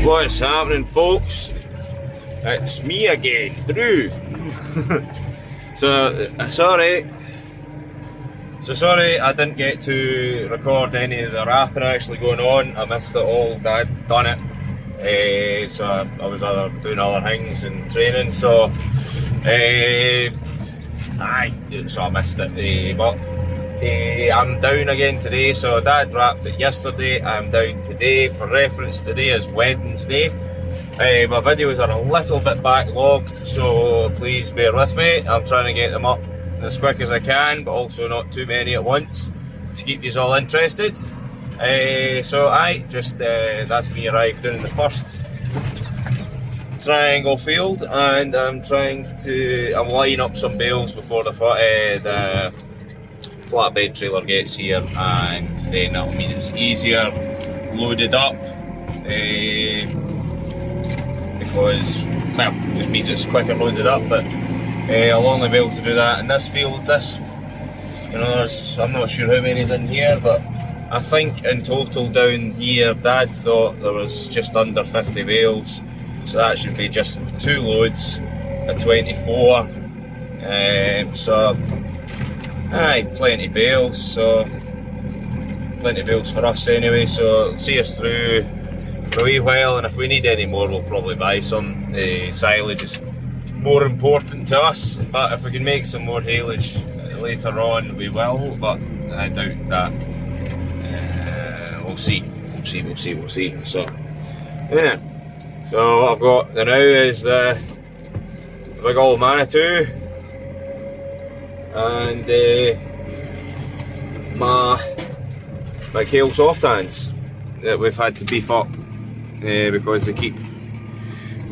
What's happening, folks? It's me again, Drew. Sorry I didn't get to record any of the rapping actually going on. I missed it all. Dad done it. So I was doing other things and training, so I missed it. But I'm down again today, so Dad wrapped it yesterday. I'm down today. For reference, today is Wednesday. My videos are a little bit backlogged, so please bear with me. I'm trying to get them up as quick as I can, but also not too many at once to keep you all interested. That's me arrived down in the first triangle field, and I'm lining up some bales before the flatbed trailer gets here, and then that'll mean it's easier loaded up, because, well, it just means it's quicker loaded up, but I'll only be able to do that in this field. I'm not sure how many's in here, but I think in total down here, Dad thought there was just under 50 bales, so that should be just 2 loads at 24, plenty of bales, plenty of bales for us anyway, so it'll see us through for a wee while, and if we need any more we'll probably buy some. Silage is more important to us, but if we can make some more haylage later on we will, but I doubt that. We'll see. So yeah, so what I've got now is the big old Manitou, and my Kale soft hands that we've had to beef up, because they're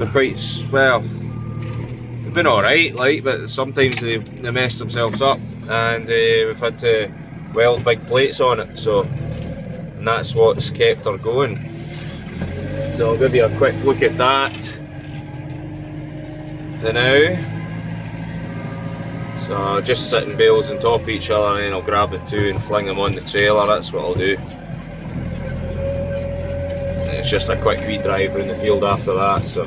quite, well, they've been alright, like, but sometimes they mess themselves up, and we've had to weld big plates on it, and that's what's kept her going. So I'll give you a quick look at that now. So just sitting bales on top of each other, and then I'll grab the 2 and fling them on the trailer. That's what I'll do. And it's just a quick wee drive around the field after that, so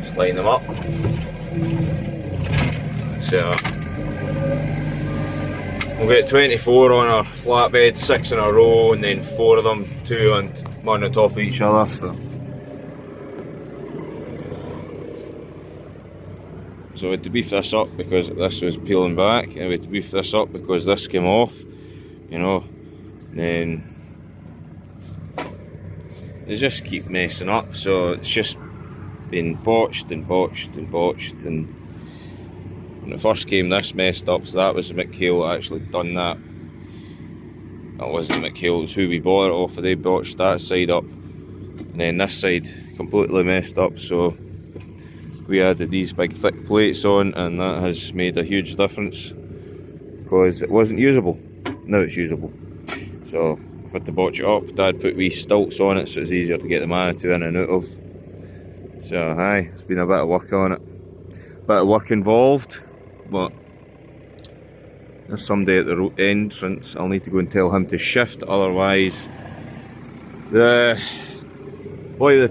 just line them up. So we'll get 24 on our flatbed, 6 in a row, and then 4 of them, 2 on the top of each other. So we had to beef this up because this was peeling back, and we had to beef this up because this came off, and then they just keep messing up, so it's just been botched, and when it first came this messed up, so that was the McHale that actually done that. That wasn't McHale, it was who we bought it off, they botched that side up, and then this side completely messed up, so we added these big thick plates on, and that has made a huge difference because it wasn't usable. Now it's usable. So I've had to botch it up. Dad put wee stilts on it so it's easier to get the Manitou in and out of. So it's been a bit of work on it. Bit of work involved, but there's somebody at the entrance. I'll need to go and tell him to shift, otherwise the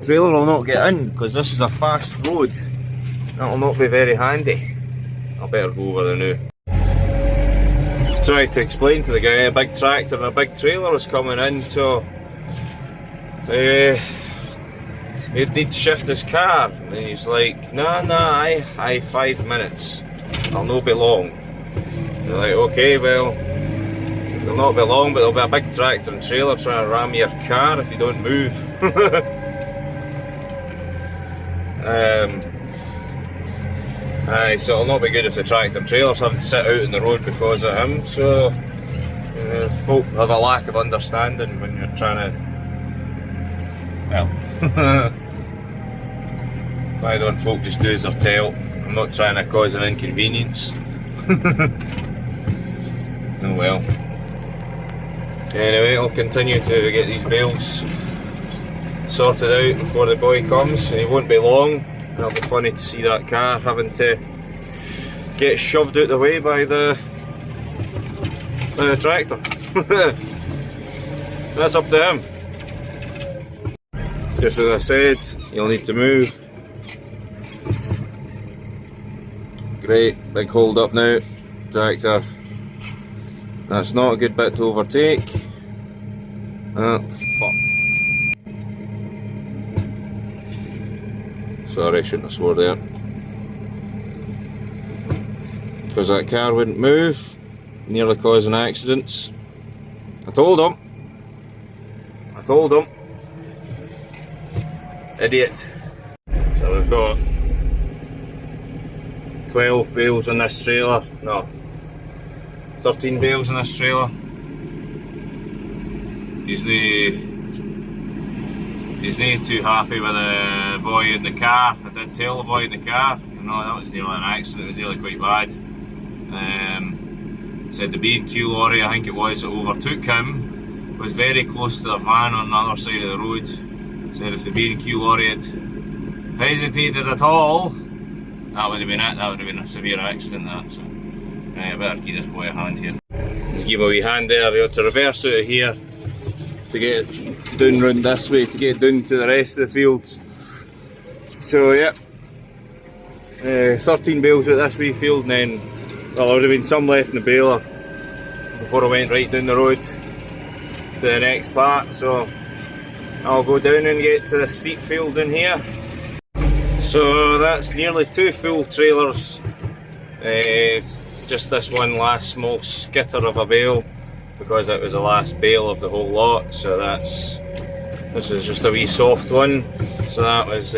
trailer will not get in, because this is a fast road. That'll not be very handy. I better go over there now. Tried to explain to the guy a big tractor and a big trailer was coming in, so he'd need to shift his car, and he's like, nah, I 5 minutes, I'll not be long. And they're like, okay, well, it'll not be long, but there'll be a big tractor and trailer trying to ram your car if you don't move. So it'll not be good if the tractor and trailers haven't sit out in the road because of him, so folk have a lack of understanding when you're trying to, well, why don't folk just do as they're told? I'm not trying to cause an inconvenience. Oh well. Anyway, I'll continue to get these bales sorted out before the boy comes, and he won't be long. It'll be funny to see that car having to get shoved out the way by the tractor. That's up to him. Just as I said, you'll need to move. Great, big hold up now, tractor. That's not a good bit to overtake. Oh, fuck. Sorry, shouldn't have swore there. Because that car wouldn't move, nearly causing accidents. I told him. Idiot. So we've got 12 bales in this trailer. No, 13 bales in this trailer. He's not too happy with the boy in the car. I did tell the boy in the car, you know, that was nearly an accident, it was nearly quite bad. Said the B&Q lorry, I think it was, that overtook him, was very close to the van on the other side of the road. Said if the B&Q lorry had hesitated at all, that would have been it, that would have been a severe accident that. So I better give this boy a hand here. Just give him a wee hand there, you have to reverse out of here to get down round this way, to get down to the rest of the fields. So yeah, 13 bales out this wee field, and then, well, there would have been some left in the baler before I went right down the road to the next part. So I'll go down and get to the steep field in here. So that's nearly 2 full trailers, just this one last small skitter of a bale, because it was the last bale of the whole lot. So this is just a wee soft one. So that was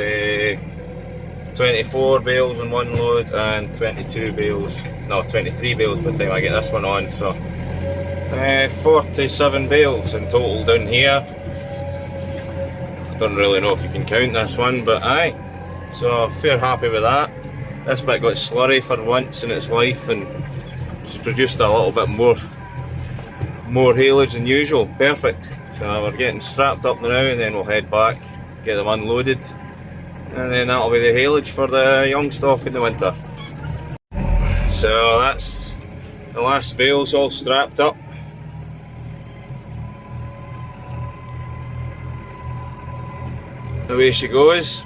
24 bales on one load and 23 bales by the time I get this one on. So 47 bales in total down here. I don't really know if you can count this one, but aye. So fair happy with that. This bit got slurry for once in its life and it's produced a little bit more haylage than usual. Perfect. So we're getting strapped up now and then we'll head back, get them unloaded, and then that'll be the haylage for the young stock in the winter. So that's the last bales all strapped up. Away she goes.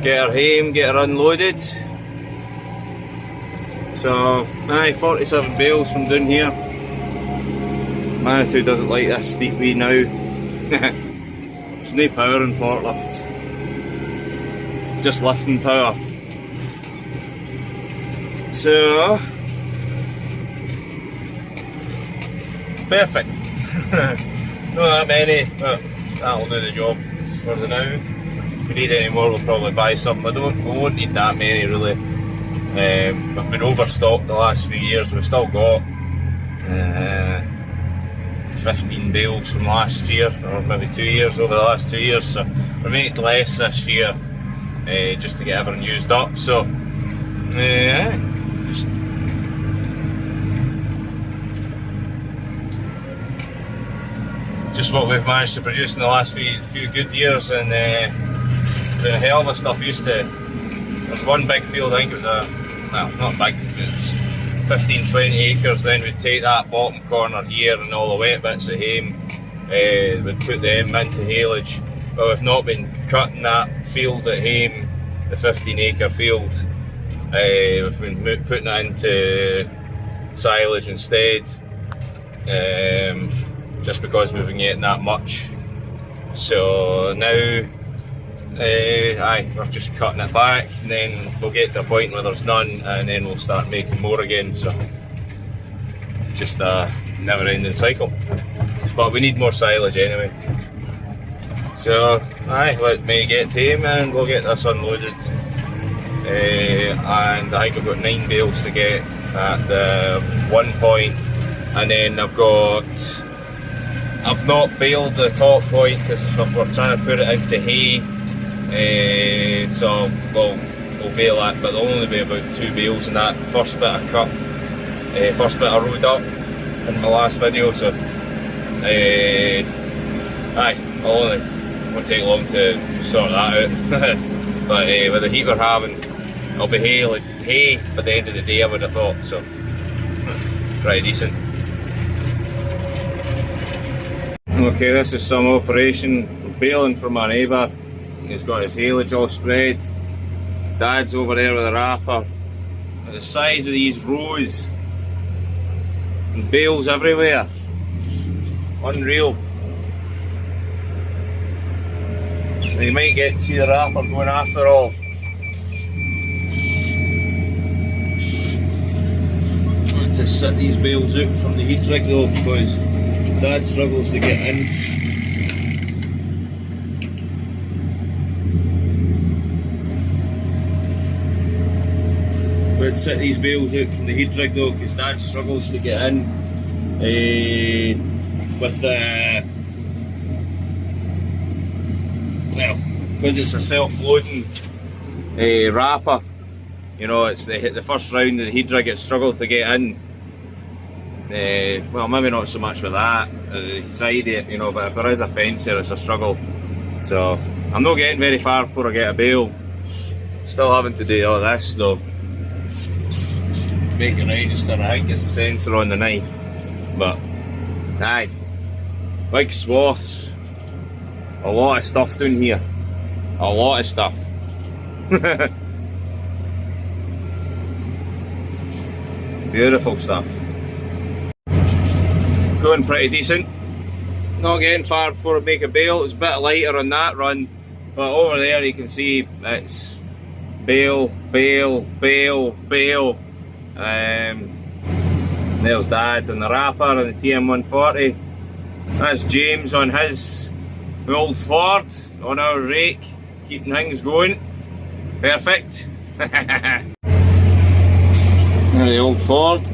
Get her home, get her unloaded. So, aye, 47 bales from down here. Man, who doesn't like this steep wee now? There's no power in forklifts. Just lifting power. So, perfect. Not that many, but that'll do the job for the now. If we need any more, we'll probably buy some. We won't need that many really. We've been overstocked the last few years. We've still got 15 bales from last year, or maybe 2 years over the last 2 years. So we made less this year, just to get everything used up. So just what we've managed to produce in the last few good years, and it's been a hell of a stuff. There's one big field, I think it was well, not big, it's 15-20 acres. Then we'd take that bottom corner here and all the wet bits at home, we'd put them into haylage. But we've not been cutting that field at home, the 15-acre field. We've been putting it into silage instead, just because we've been getting that much. So now, we're just cutting it back, and then we'll get to a point where there's none, and then we'll start making more again. So just a never-ending cycle. But we need more silage anyway. So let me get home and we'll get this unloaded. And I think I've got 9 bales to get at the one point, and then I've not baled the top point because we're trying to put it into hay. So we'll bale that, but there'll only be about 2 bales in that first bit I cut, first bit I rode up in my last video. So won't take long to sort that out. But with the heat we're having, it'll be hay by the end of the day, I would have thought. So pretty decent. Okay, this is some operation. Baling for my neighbour. He's got his haylage all spread. Dad's over there with a wrapper. The size of these rows and bales everywhere. Unreal. So you might get to see the wrapper going after all. I want to set these bales out from the heat rig though, because Dad struggles to get in. I'd set these bales out from the heat rig though, because Dad struggles to get in with the, well, because it's a self-loading wrapper. You know, it's the first round of the heat rig, it struggled to get in. Well, maybe not so much with that, the side of it, you know, but if there is a fence there, it's a struggle. So I'm not getting very far before I get a bale. Still having to do all this though. Make it register, I think it's a sensor on the knife, but aye, big swaths, a lot of stuff down here, a lot of stuff. Beautiful stuff. Going pretty decent, not getting far before I make a bale. It's a bit lighter on that run, but over there you can see it's bale, bale, bale, bale. There's Dad on the wrapper and the TM140. That's James on his old Ford on our rake, keeping things going. Perfect. The old Ford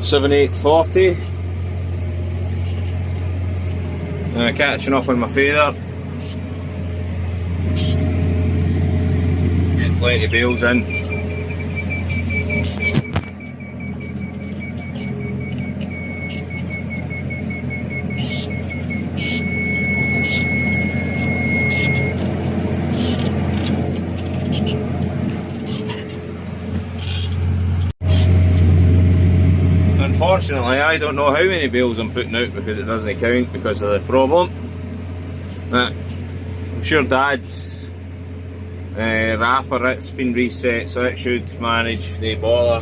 7840. Catching up on my feather. Getting plenty of bales in. Unfortunately, I don't know how many bales I'm putting out because it doesn't count because of the problem. I'm sure Dad's wrapper, it's been reset, so it should manage the boiler.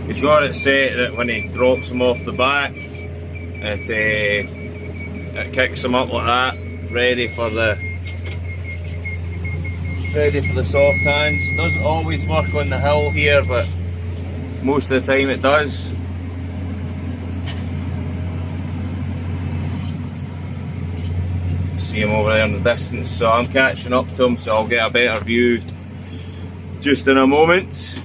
He's got it set that when he drops them off the back, it kicks them up like that, ready for the soft hands. Doesn't always work on the hill here, but most of the time it does. See him over there in the distance, so I'm catching up to him, so I'll get a better view just in a moment.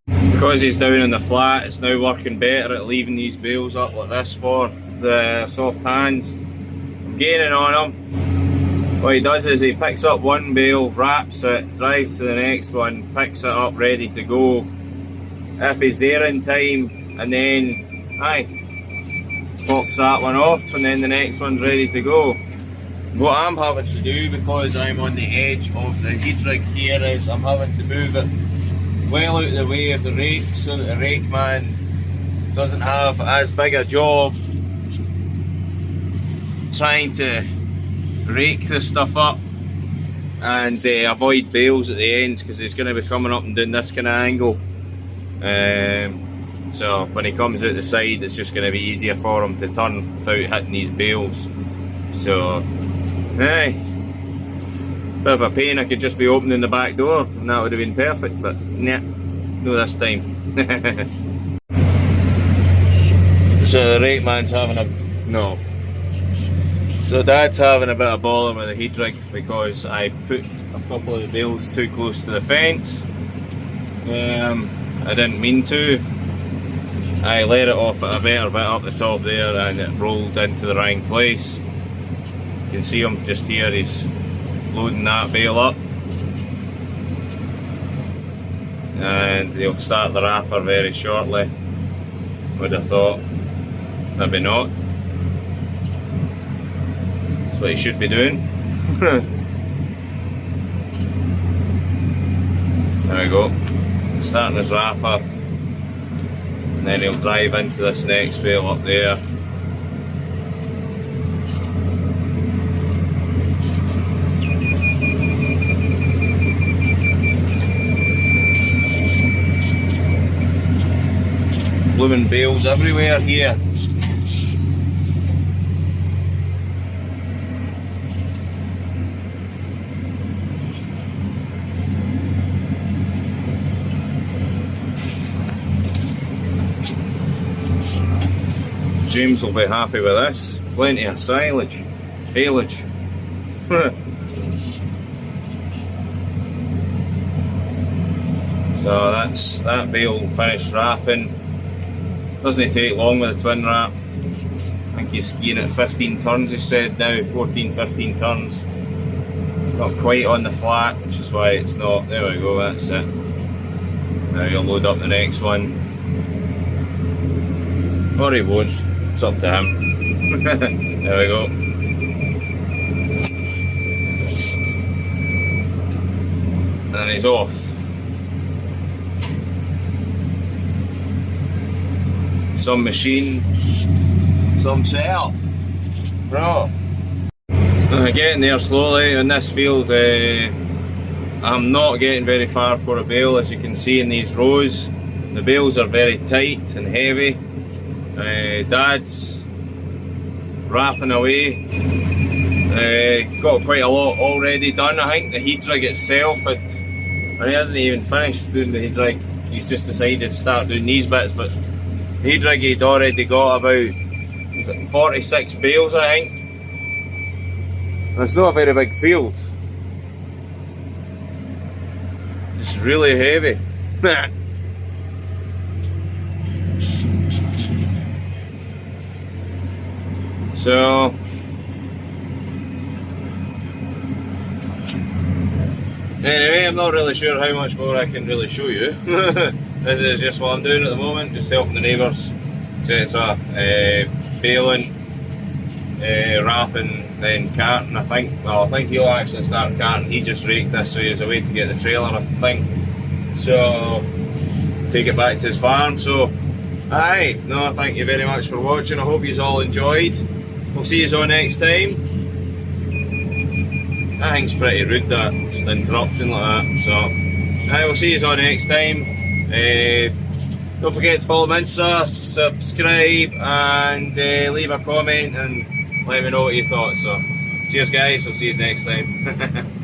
Because he's down in the flat, it's now working better at leaving these bales up like this for the soft hands. I'm gaining on him. What he does is he picks up one bale, wraps it, drives to the next one, picks it up ready to go. If he's there in time, and then pops that one off, and then the next one's ready to go. What I'm having to do, because I'm on the edge of the heat rig here, is I'm having to move it well out of the way of the rake so that the rake man doesn't have as big a job trying to rake this stuff up and avoid bales at the ends, because he's going to be coming up and doing this kind of angle. So when he comes out the side, it's just going to be easier for him to turn without hitting these bales. So, bit of a pain. I could just be opening the back door and that would have been perfect, but nah, no this time. So the rake man's having a no. So Dad's having a bit of bother with the heat rig because I put a couple of the bales too close to the fence. I didn't mean to. I let it off at a better bit up the top there and it rolled into the wrong place. You can see him just here, he's loading that bale up. And he'll start the wrapper very shortly. Would have thought, maybe not. That's what he should be doing. There we go. Starting his wrapper. and then he'll drive into this next bale up there. Blooming bales everywhere here. James will be happy with this. Plenty of silage, haylage. So that's that bale finished wrapping. Doesn't take long with the twin wrap. I think he's skiing at 15 turns, he said now, 14-15 turns. It's not quite on the flat, which is why it's not. There we go, that's it. Now he'll load up the next one. Or he won't, it's up to him. There we go. And he's off. Some machine, some setup. Right. Getting there slowly in this field. I'm not getting very far for a bale, as you can see in these rows. The bales are very tight and heavy. Dad's wrapping away. Got quite a lot already done. I think the heat rig itself, and he hasn't even finished doing the heat rig. He's just decided to start doing these bits, but the heat rig he'd already got about 46 bales, I think. And it's not a very big field. It's really heavy. So anyway, I'm not really sure how much more I can really show you. This is just what I'm doing at the moment, just helping the neighbours, etc. Baling, wrapping, then carting. I think he'll actually start carting. He just raked this, so he's away to get the trailer, I think. So take it back to his farm. So alright, no, thank you very much for watching. I hope you all enjoyed. We'll see you all next time. I think it's pretty rude that, just interrupting like that. So I will see you all next time. Don't forget to follow me on Insta, subscribe, and leave a comment and let me know what you thought. So cheers guys, I'll see you next time.